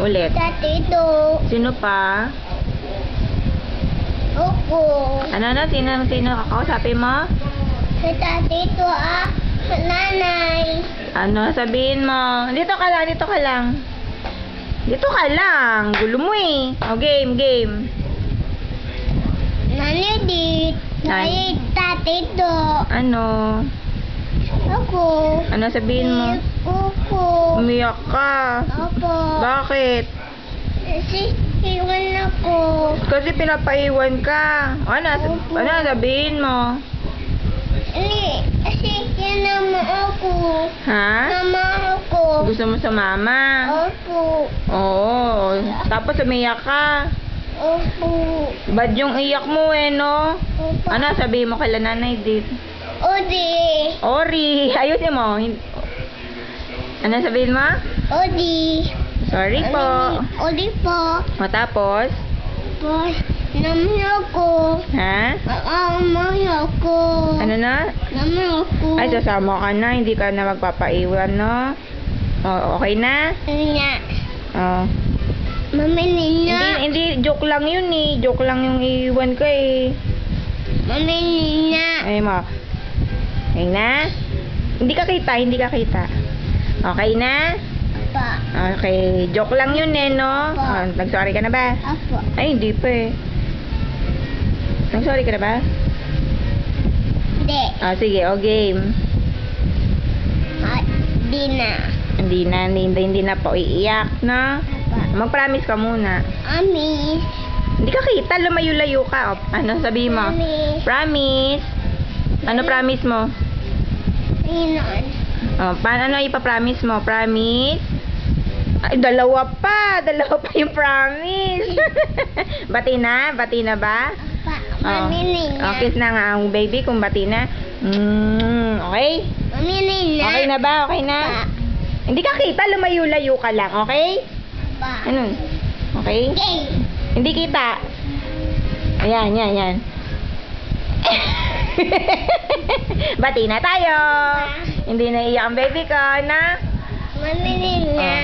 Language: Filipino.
Ulit. Tatito. Sino pa? Ako. Ano na? Sino kakausapin mo? Sa tatito sa nanay. Ano? Sabihin mo. Dito ka lang, dito ka lang. Dito ka lang. Gulo mo eh. O, game. Nanay dit. Nanay tatito. Ano? Ako. Ano sabihin mo? Ako. Umiyak ka. Ako. Bakit? Kasi iwan ako. Kasi pinapaiwan ka. Ano sabihin mo? Kasi yan naman ako. Ha? Mama ako. Gusto mo sa mama? Opo. Oo. Tapos umiyak ka. Opo. Bad yung iyak mo eh, no? Opo. Ano sabihin mo kay nanay dit? Odi. Ori, ayusin mo. Ano sabihin mo? Odi. Sorry po. Odi po. O tapos? Boy, naman ako. Ha? Naman ako. Ano na? Naman ako. Ay, sasama ka na. Hindi ka na magpapaiwan, no? O, okay na? Niya. O. Mami niya. Hindi, joke lang yun eh. Joke lang yung iwan ka eh. Mami niya. Ay mo. Okay na? Hindi ka kita. Okay na? Pa. Okay. Joke lang yun eh, no? Opo. Nag-sorry ka na ba? Apo. Ay, hindi pa eh. Nag-sorry ka na ba? Hindi. Sige, o game. Di na. Hindi na po iiyak, no? Apa. Mag-promise ka muna. Ami. Hindi ka kita, lumayo-layo ka. O, ano sabihin mo? Ami. Promise. Ano promise mo? Inon. Ano ipapromise mo? Promise? Ay, dalawa pa yung promise. Bati na ba? Apa. Mami niya. Kiss na nga ang baby kung bati na. Okay? Mami niya. Okay na ba? Okay na? Pa. Hindi ka kita, lumayo-layo ka lang, okay? Pa. Ano? Okay? Okay. Hindi kita. Ayan. Bati na tayo. Hindi na iyak ang baby ko, na? Mami niya.